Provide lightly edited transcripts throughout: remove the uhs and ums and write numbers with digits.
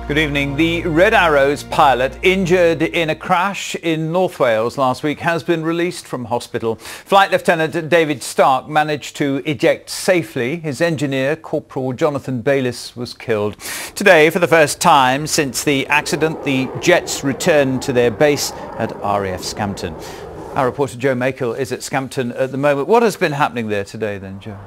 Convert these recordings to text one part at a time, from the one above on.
Good evening. The Red Arrows pilot injured in a crash in North Wales last week has been released from hospital. Flight Lieutenant David Stark managed to eject safely. His engineer, Corporal Jonathan Bayliss, was killed. Today, for the first time since the accident, the jets returned to their base at RAF Scampton. Our reporter Joe Makel is at Scampton at the moment. What has been happening there today then, Joe?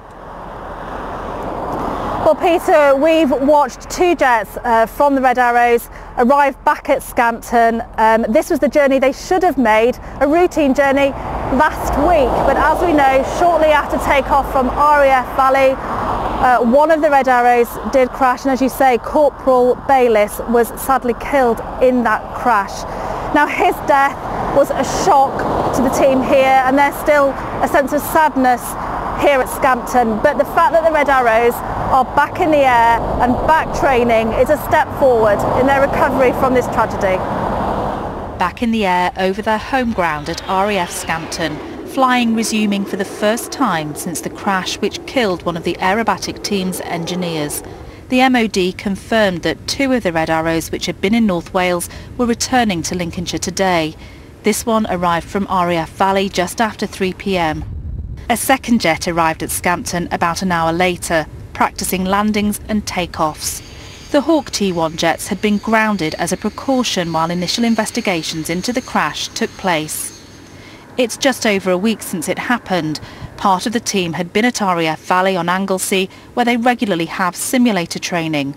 Well, Peter, we've watched two jets from the Red Arrows arrive back at Scampton. This was the journey they should have made, a routine journey last week. But as we know, shortly after takeoff from RAF Valley, one of the Red Arrows did crash. And as you say, Corporal Bayliss was sadly killed in that crash. Now, his death was a shock to the team here, and there's still a sense of sadness here at Scampton, but the fact that the Red Arrows are back in the air and back training is a step forward in their recovery from this tragedy. Back in the air over their home ground at RAF Scampton, flying resuming for the first time since the crash which killed one of the aerobatic team's engineers. The MOD confirmed that two of the Red Arrows which had been in North Wales were returning to Lincolnshire today. This one arrived from RAF Valley just after 3 p.m. A second jet arrived at Scampton about an hour later, practising landings and takeoffs. The Hawk T1 jets had been grounded as a precaution while initial investigations into the crash took place. It's just over a week since it happened. Part of the team had been at RAF Valley on Anglesey, where they regularly have simulator training.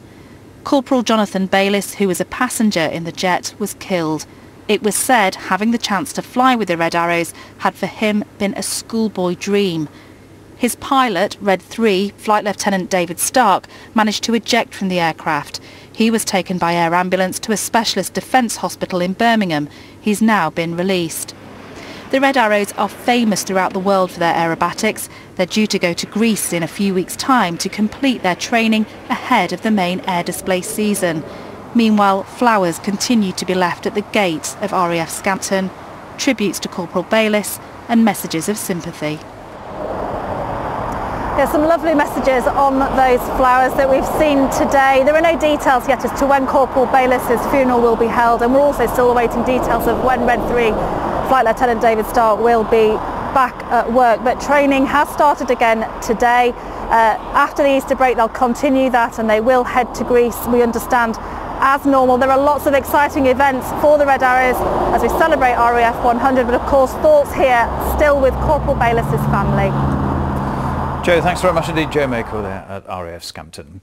Corporal Jonathan Bayliss, who was a passenger in the jet, was killed. It was said having the chance to fly with the Red Arrows had for him been a schoolboy dream. His pilot, Red 3, Flight Lieutenant David Stark, managed to eject from the aircraft. He was taken by air ambulance to a specialist defence hospital in Birmingham. He's now been released. The Red Arrows are famous throughout the world for their aerobatics. They're due to go to Greece in a few weeks' time to complete their training ahead of the main air display season. Meanwhile, flowers continue to be left at the gates of RAF Scampton, tributes to Corporal Bayliss and messages of sympathy. There's some lovely messages on those flowers that we've seen today. There are no details yet as to when Corporal Bayliss's funeral will be held, and we're also still awaiting details of when Red 3 Flight Lieutenant David Stark will be back at work. But training has started again today. After the Easter break they'll continue that and they will head to Greece, we understand, as normal. There are lots of exciting events for the Red Arrows as we celebrate RAF 100, but of course thoughts here still with Corporal Bayliss's family. Joe, thanks very much indeed. Joe Makel there at RAF Scampton.